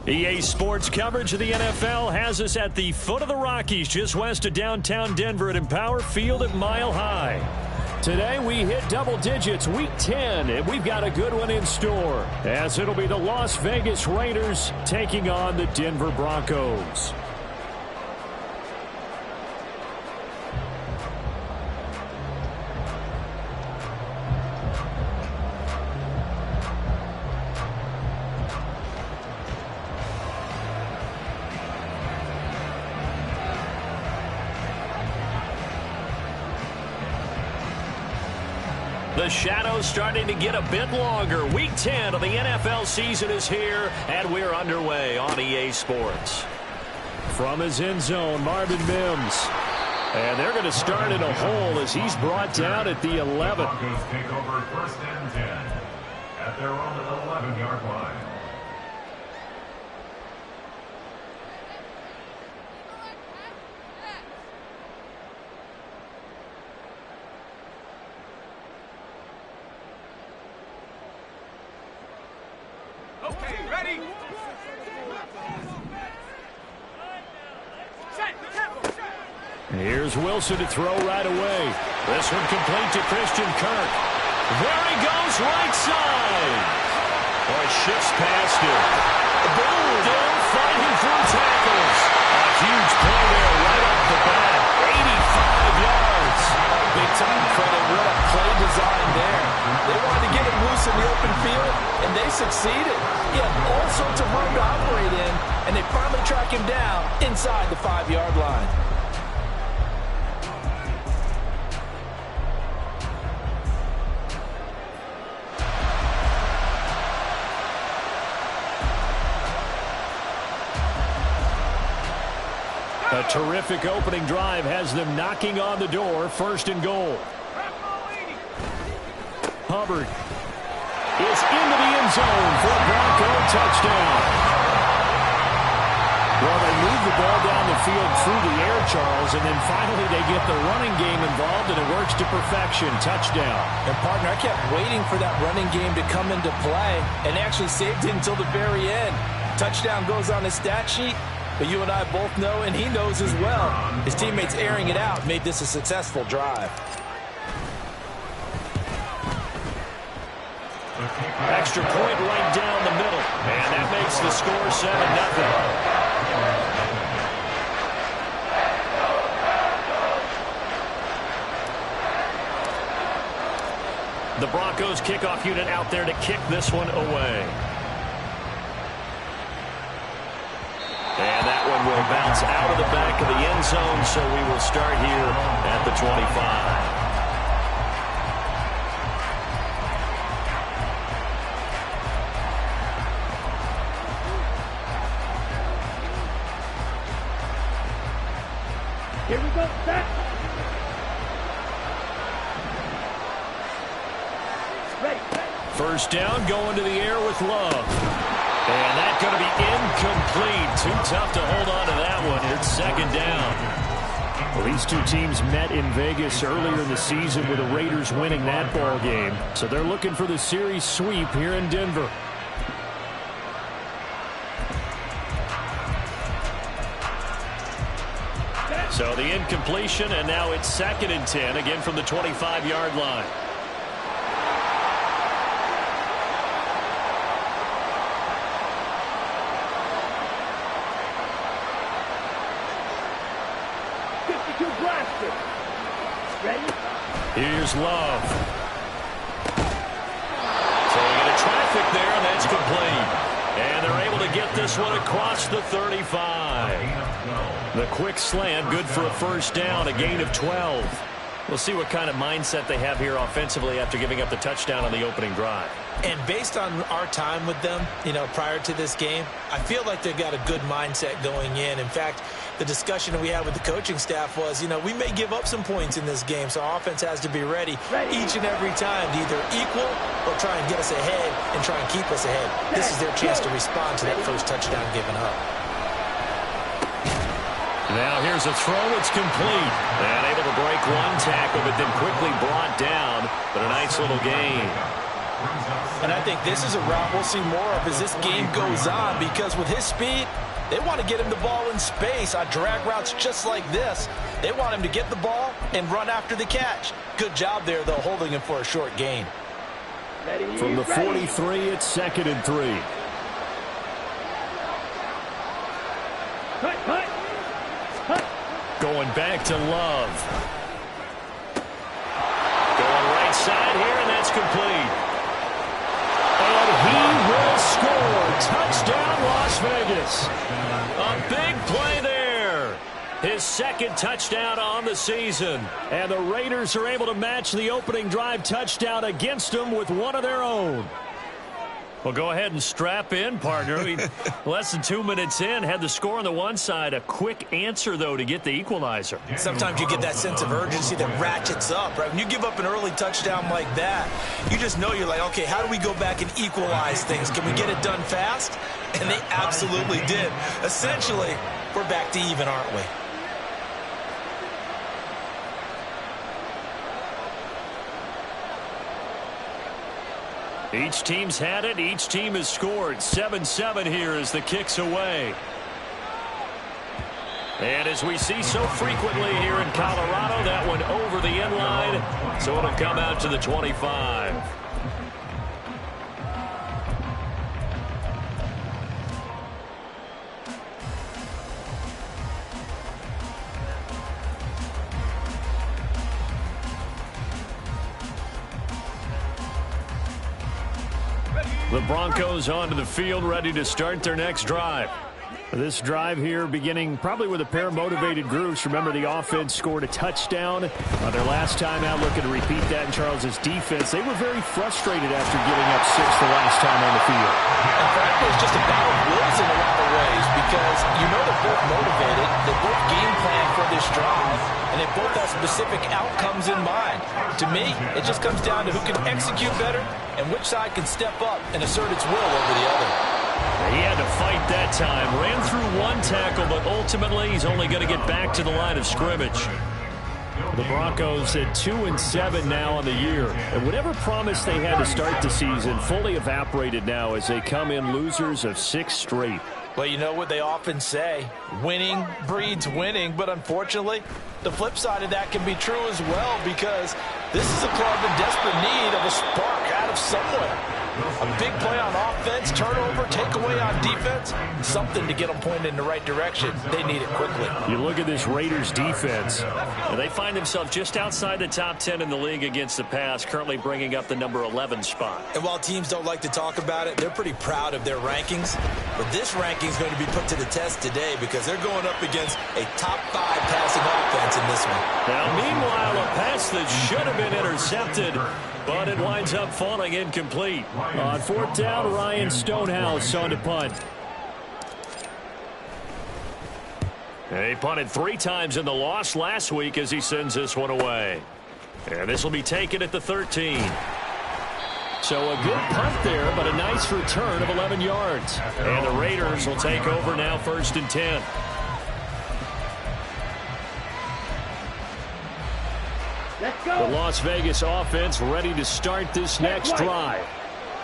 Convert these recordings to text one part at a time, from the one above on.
EA Sports coverage of the NFL has us at the foot of the Rockies, just west of downtown Denver at Empower Field at Mile High. Today we hit double digits, Week 10, and we've got a good one in store, as it'll be the Las Vegas Raiders taking on the Denver Broncos. The shadow's starting to get a bit longer. Week 10 of the NFL season is here, and we're underway on EA Sports. From his end zone, Marvin Mims. And they're going to start in a hole as he's brought down at the 11. The Broncos take over first and 10 at their own 11-yard line. Okay, ready? Here's Wilson to throw right away. This one complete to Christian Kirk. There he goes, right side. Boy, shifts past him. Boom, still fighting through tackles. A huge play there right off the bat. 85 yards. Big time credit. What a play design there. They wanted to get him loose in the open field, and they succeeded. He had all sorts of room to operate in, and they finally track him down inside the 5-yard line. A terrific opening drive has them knocking on the door, first and goal. Hubbard is into the end zone for a Bronco touchdown. Well, they move the ball down the field through the air, Charles, and then finally they get the running game involved, and it works to perfection. Touchdown. And, partner, I kept waiting for that running game to come into play and actually saved it until the very end. Touchdown goes on his stat sheet, but you and I both know, and he knows as well, his teammates airing it out made this a successful drive. Extra point right down the middle, and that makes the score 7-0. The Broncos kickoff unit out there to kick this one away. And that one will bounce out of the back of the end zone, so we will start here at the 25. Here we go, set. Ready. First down, going to the air with Love. And that's going to be incomplete. Too tough to hold on to that one. It's second down. Well, these two teams met in Vegas earlier in the season with the Raiders winning that ball game. So they're looking for the series sweep here in Denver. So the incompletion, and now it's second and 10, again from the 25-yard line. Here's Love. So we get a traffic there, and that's complete. And they're able to get this one across the 35. The quick slant, good for a first down, a gain of 12. We'll see what kind of mindset they have here offensively after giving up the touchdown on the opening drive. And based on our time with them, prior to this game, I feel like they've got a good mindset going in. In fact, the discussion that we had with the coaching staff was, we may give up some points in this game, so our offense has to be ready each and every time to either equal or try and get us ahead and try and keep us ahead. This is their chance to respond to that first touchdown given up. Now here's a throw. It's complete. And able to break one tackle, but then quickly brought down. But a nice little gain. And I think this is a route we'll see more of as this game goes on, because with his speed, they want to get him the ball in space on drag routes just like this. They want him to get the ball and run after the catch. Good job there, though, holding him for a short gain. From the 43, it's 2nd and 3. Going back to Love. Going right side here, and that's complete. And he will score. Touchdown, Las Vegas. A big play there. His 2nd touchdown on the season. And the Raiders are able to match the opening drive touchdown against them with one of their own. Well, go ahead and strap in, partner. Less than 2 minutes in, had the score on the one side. A quick answer, though, to get the equalizer. Sometimes you get that sense of urgency that ratchets up, right? When you give up an early touchdown like that, you just know you're like, okay, how do we go back and equalize things? Can we get it done fast? And they absolutely did. Essentially, we're back to even, aren't we? Each team's had it. Each team has scored. 7-7 here as the kick's away. And as we see so frequently here in Colorado, that one over the end line, so it'll come out to the 25. The Broncos onto the field, ready to start their next drive. This drive here beginning probably with a pair of motivated groups. Remember, the offense scored a touchdown on their last time out, looking to repeat that in Charles's defense. They were very frustrated after giving up 6 the last time on the field. And frankly, it's just a battle of wills in a lot of ways, because you know they're both motivated, they both game plan for this drive, and they both have specific outcomes in mind. To me, it just comes down to who can execute better and which side can step up and assert its will over the other. He had to fight that time. Ran through one tackle, but ultimately he's only going to get back to the line of scrimmage. The Broncos at 2-7 now on the year. And whatever promise they had to start the season fully evaporated now as they come in losers of 6 straight. Well, you know what they often say, winning breeds winning, but unfortunately, the flip side of that can be true as well, because this is a club in desperate need of a spark out of somewhere. A big play on offense, turnover, takeaway on defense, something to get them pointed in the right direction. They need it quickly. You look at this Raiders defense, and they find themselves just outside the top 10 in the league against the pass, currently bringing up the number 11 spot. And while teams don't like to talk about it, they're pretty proud of their rankings. But this ranking is going to be put to the test today, because they're going up against a top 5 passing offense in this one. Now, meanwhile, a pass that should have been intercepted, but it winds up falling incomplete. On 4th down, Ryan Stonehouse on to punt. He punted 3 times in the loss last week as he sends this one away. And this will be taken at the 13. So a good punt there, but a nice return of 11 yards. And the Raiders will take over now, 1st and 10. Let's go. The Las Vegas offense ready to start this next drive.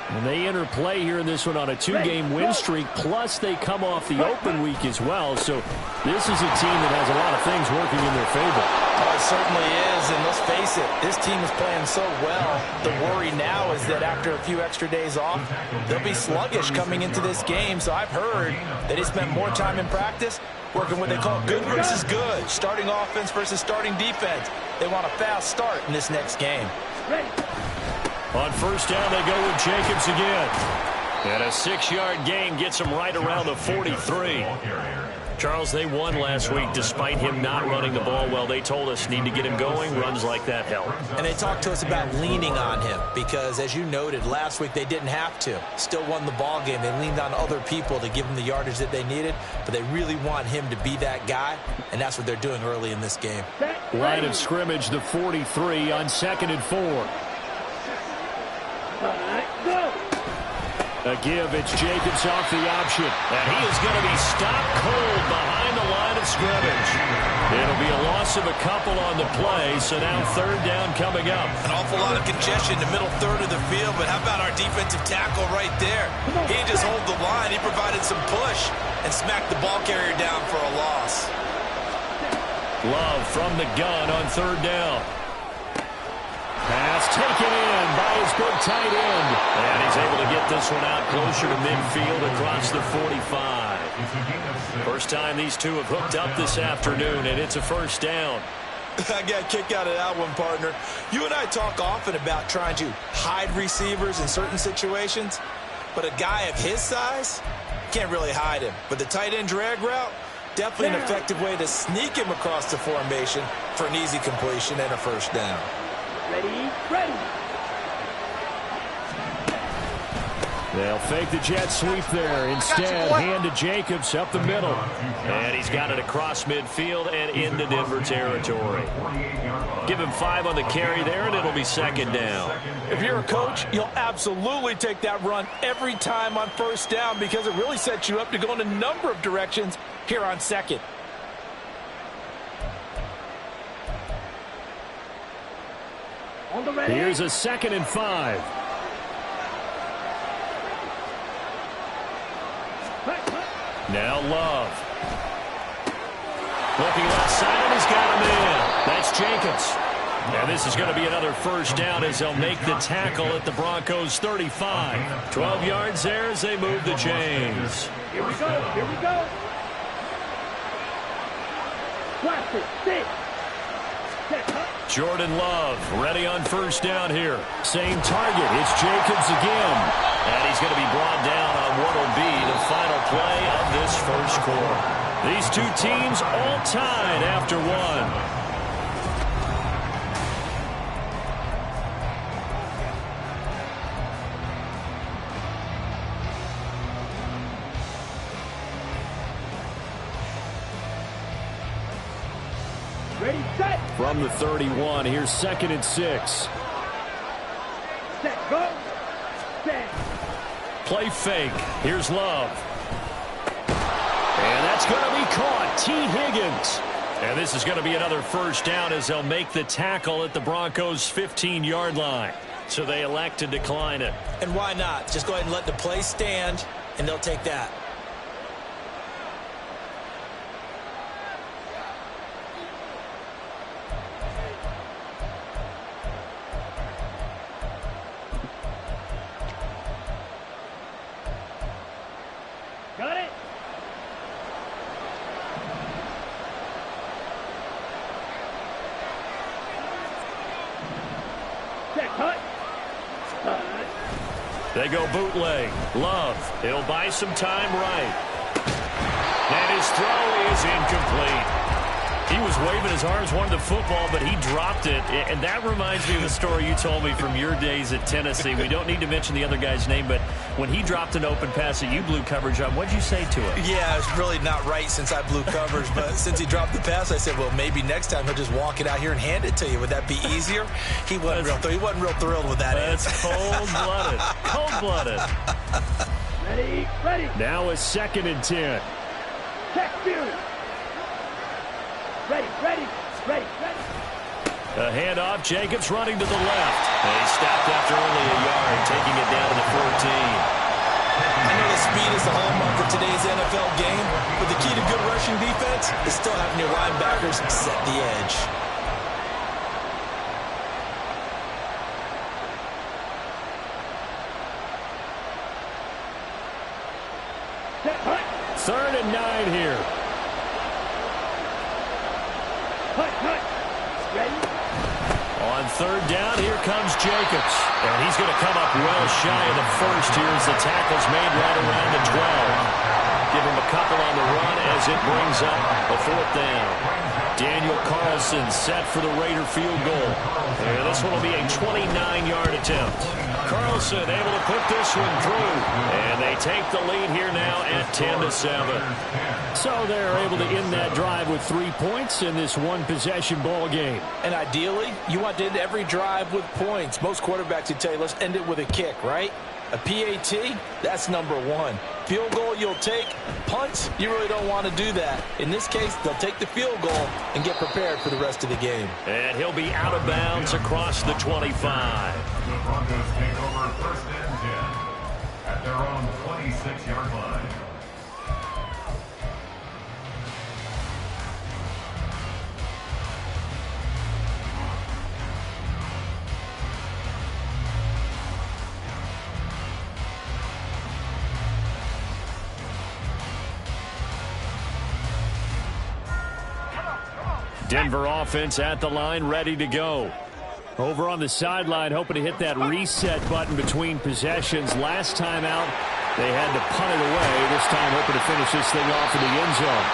And they enter play here in this one on a 2-game win streak, plus they come off the open week as well. So this is a team that has a lot of things working in their favor. Oh, it certainly is, and let's face it, this team is playing so well. The worry now is that after a few extra days off, they'll be sluggish coming into this game. So I've heard that they spent more time in practice working what they call good versus good, starting offense versus starting defense. They want a fast start in this next game. Ready. On 1st down, they go with Jacobs again. And a 6-yard gain gets him right around the 43. Charles, they won last week despite him not running the ball well. They told us need to get him going. Runs like that help. And they talked to us about leaning on him because, as you noted, last week they didn't have to. Still won the ball game. They leaned on other people to give them the yardage that they needed, but they really want him to be that guy, and that's what they're doing early in this game. Line of scrimmage, the 43 on 2nd and 4. All right, go. A give, it's Jacobs off the option. And he is going to be stopped cold behind the line of scrimmage. It'll be a loss of a couple on the play, so now third down coming up. An awful lot of congestion in the middle third of the field, but how about our defensive tackle right there? He just hold the line. He provided some push and smacked the ball carrier down for a loss. Love from the gun on third down. Pass taken in by his big tight end. And he's able to get this one out closer to midfield across the 45. First time these two have hooked up this afternoon, and it's a first down. I got a kick out of that one, partner. You and I talk often about trying to hide receivers in certain situations, but a guy of his size can't really hide him. But the tight end drag route, definitely an effective way to sneak him across the formation for an easy completion and a first down. Ready, ready. They'll fake the jet sweep there. Instead, hand to Jacobs up the middle. And he's got it across midfield and into Denver territory. Give him 5 on the carry there, and it'll be second down. If you're a coach, you'll absolutely take that run every time on first down because it really sets you up to go in a number of directions here on second. On the ready. Here's a 2nd and 5. Now Love. Looking left side, and he's got him in. That's Jacobs. And this is going to be another first down as they'll make the tackle at the Broncos' 35. 12 yards there as they move the chains. Here we go, here we go. Classic, six. Jordan Love ready on first down here. Same target. It's Jacobs again. And he's going to be brought down on what will be the final play of this first quarter. These two teams all tied after one. Ready, set. From the 31, here's 2nd and 6. Set, go. Set. Play fake. Here's Love. And that's going to be caught. T. Higgins. And this is going to be another first down as they'll make the tackle at the Broncos' 15-yard line. So they elect to decline it. And why not? Just go ahead and let the play stand, and they'll take that. Got it. Set, cut. They go bootleg. Love. He'll buy some time right. And his throw is incomplete. He was waving his arms, wanted the football, but he dropped it. And that reminds me of the story you told me from your days at Tennessee. We don't need to mention the other guy's name, but when he dropped an open pass that you blew coverage on, what did you say to him? Yeah, it's really not right since I blew coverage, but since he dropped the pass, I said, well, maybe next time he'll just walk it out here and hand it to you. Would that be easier? He wasn't real thrilled with that. That's cold-blooded. Cold-blooded. Ready, ready. Now a 2nd and 10. Check, Fury. Ready, ready, ready, ready. A handoff. Jacobs running to the left. And he stopped after only a yard, taking it down to the 14. I know the speed is the hallmark of today's NFL game, but the key to good rushing defense is still having your linebackers set the edge. Set, cut. 3rd and 9 here. Cut, cut. Ready. On 3rd down, here comes Jacobs. And he's going to come up well shy of the first here as the tackle's made right around the 12. Give him a couple on the run as it brings up a 4th down. Daniel Carlson set for the Raider field goal. And this one will be a 29-yard attempt. Carlson able to put this one through. And they take the lead here now at 10-7. So they're able to end that drive with 3 points in this one-possession ball game. And ideally, you want to end every drive with points. Most quarterbacks would tell you, let's end it with a kick, right? A PAT, that's #1. Field goal you'll take. Punts, you really don't want to do that. In this case, they'll take the field goal and get prepared for the rest of the game. And he'll be out of bounds across the 25. The Broncos take over 1st and 10 at their own 26-yard line. Denver offense at the line, ready to go. Over on the sideline, hoping to hit that reset button between possessions. Last time out, they had to punt it away. This time, hoping to finish this thing off in the end zone.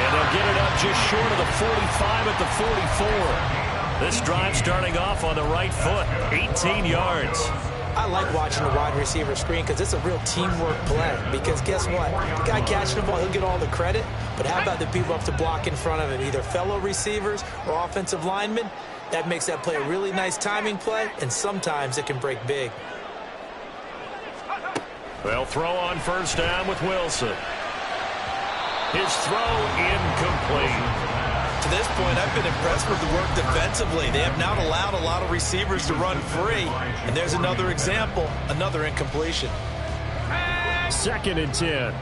And they'll get it up just short of the 45 at the 44. This drive starting off on the right foot, 18 yards. I like watching the wide receiver screen because it's a real teamwork play. Because guess what? The guy catching the ball, he'll get all the credit. But how about the people up to block in front of him, either fellow receivers or offensive linemen? That makes that play a really nice timing play, and sometimes it can break big. They'll throw on 1st down with Wilson. His throw incomplete. To this point, I've been impressed with the work defensively. They have not allowed a lot of receivers to run free. And there's another example, another incompletion. 2nd and 10.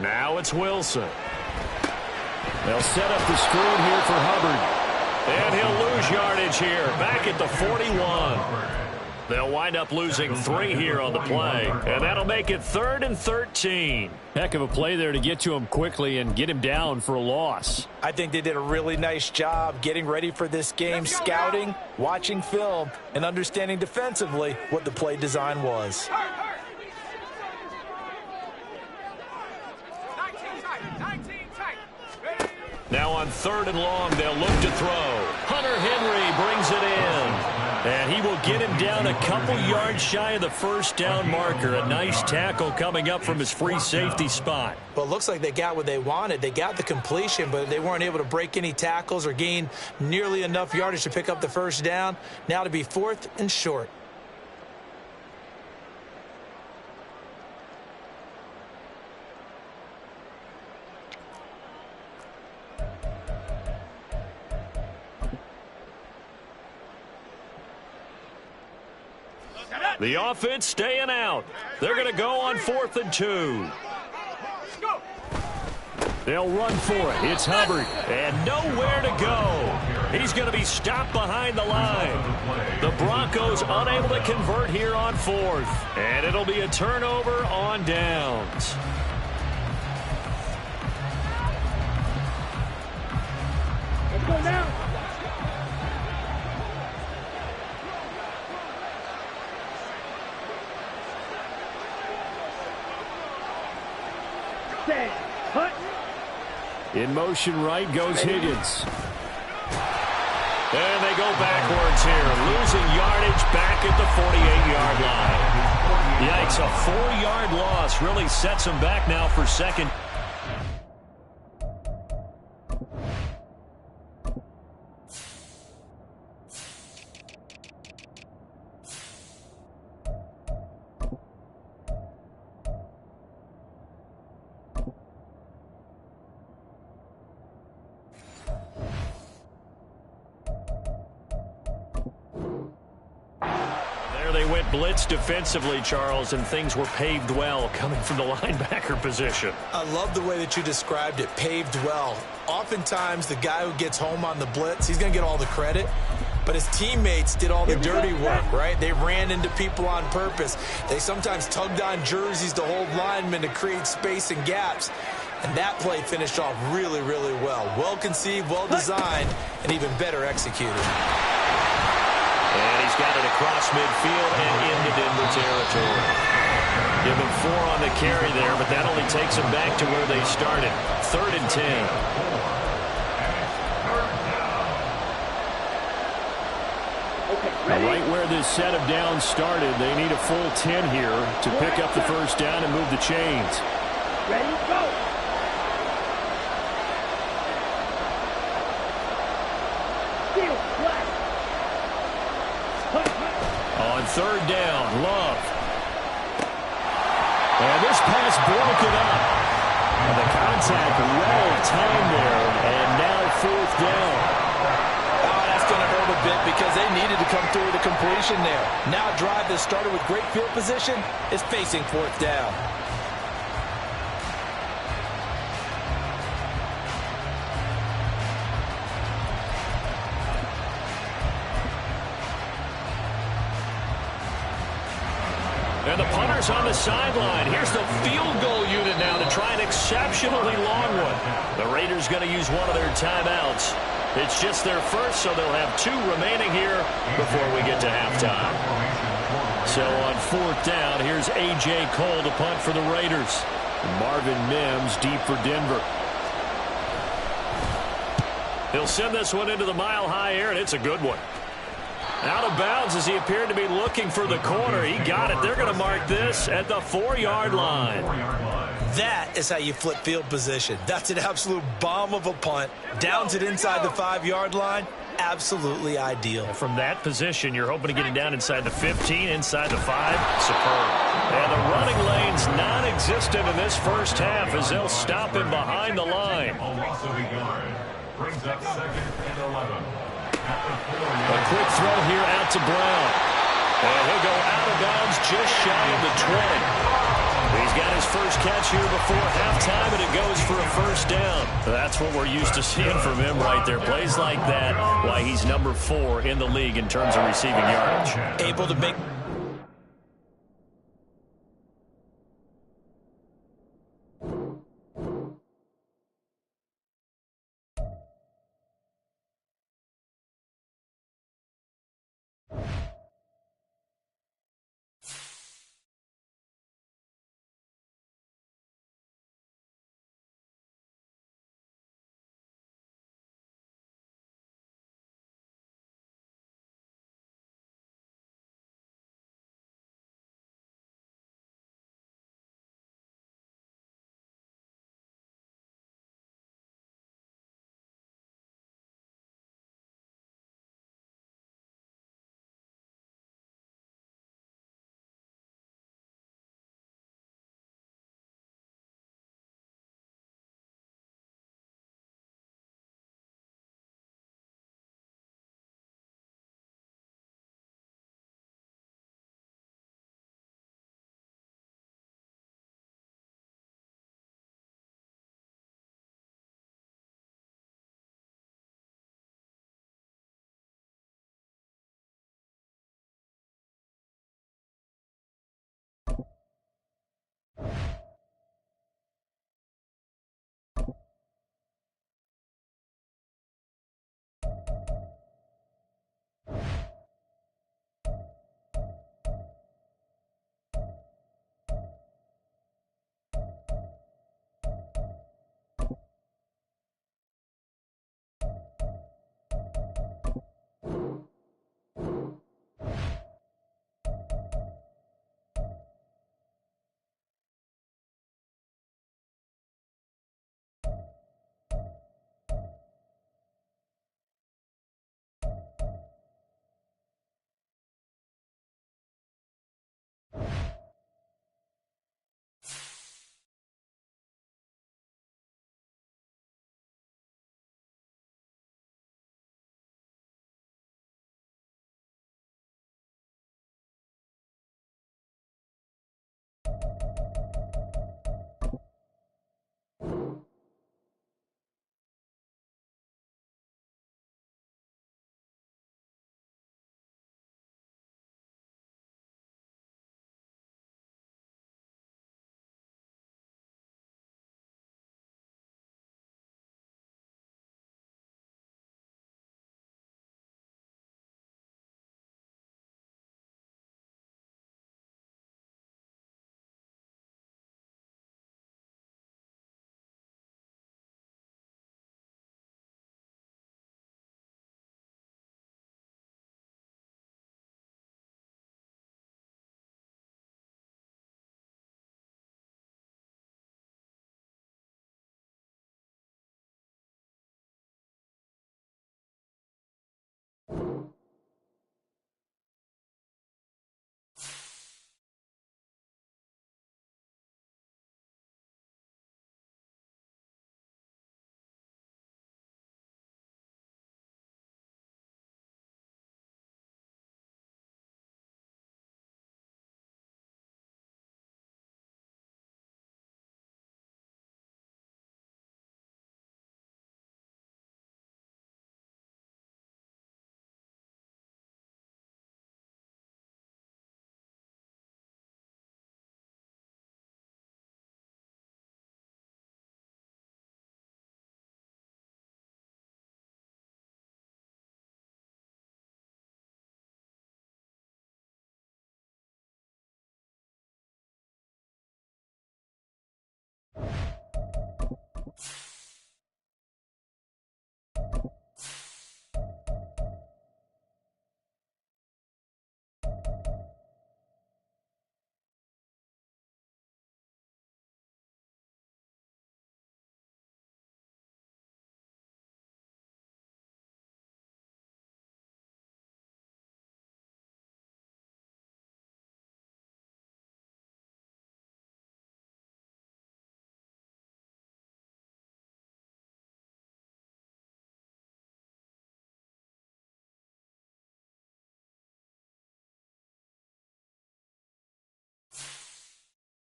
Now it's Wilson. They'll set up the screen here for Hubbard. And he'll lose yardage here, back at the 41. They'll wind up losing 3 here on the play, and that'll make it 3rd and 13. Heck of a play there to get to him quickly and get him down for a loss. I think they did a really nice job getting ready for this game, scouting, watching film, and understanding defensively what the play design was. Now on 3rd and long, they'll look to throw. Hunter Henry brings it in. And he will get him down a couple yards shy of the 1st down marker. A nice tackle coming up from his free safety spot. Well, it looks like they got what they wanted. They got the completion, but they weren't able to break any tackles or gain nearly enough yardage to pick up the 1st down. Now to be 4th and short. The offense staying out. They're going to go on 4th and 2. They'll run for it. It's Hubbard. And nowhere to go. He's going to be stopped behind the line. The Broncos unable to convert here on 4th. And it'll be a turnover on downs. Let's go now. In motion right goes Higgins. And they go backwards here, losing yardage back at the 48-yard line. Yikes, a 4-yard loss really sets them back now for 2nd. They went blitz defensively, Charles, and things were paved well coming from the linebacker position. I love the way that you described it, paved well. Oftentimes, the guy who gets home on the blitz, he's going to get all the credit. But his teammates did all the dirty work, right? They ran into people on purpose. They sometimes tugged on jerseys to hold linemen to create space and gaps. And that play finished off really, really well. Well conceived, well designed, and even better executed. And he's got it across midfield and into Denver territory. Give him 4 on the carry there, but that only takes them back to where they started. 3rd and 10. Now, right where this set of downs started, they need a full 10 here to pick up the 1st down and move the chains. Ready, go! Field flat. On third down, Love. And this pass broken up. And the contact well timed there. And now fourth down. Oh, that's going to hurt a bit because they needed to come through with a completion there. Now a drive that started with great field position is facing fourth down. And the punter's on the sideline. Here's the field goal unit now to try an exceptionally long one. The Raiders going to use one of their timeouts. It's just their first, so they'll have 2 remaining here before we get to halftime. So on fourth down, here's A.J. Cole to punt for the Raiders. Marvin Mims deep for Denver. He'll send this one into the mile-high air, and it's a good one. Out of bounds as he appeared to be looking for the corner. He got it. They're going to mark this at the 4-yard line. That is how you flip field position. That's an absolute bomb of a punt. Downs it inside the 5-yard line. Absolutely ideal. From that position, you're hoping to get it down inside the 15, inside the 5. Superb. And the running lane's non-existent in this first half as they'll stop him behind the line. Brings up 2nd and 11. A quick throw here out to Brown. And he'll go out of bounds just shy of the 20. He's got his first catch here before halftime, and it goes for a first down. That's what we're used to seeing from him right there. Plays like that, why he's number 4 in the league in terms of receiving yardage. Able to make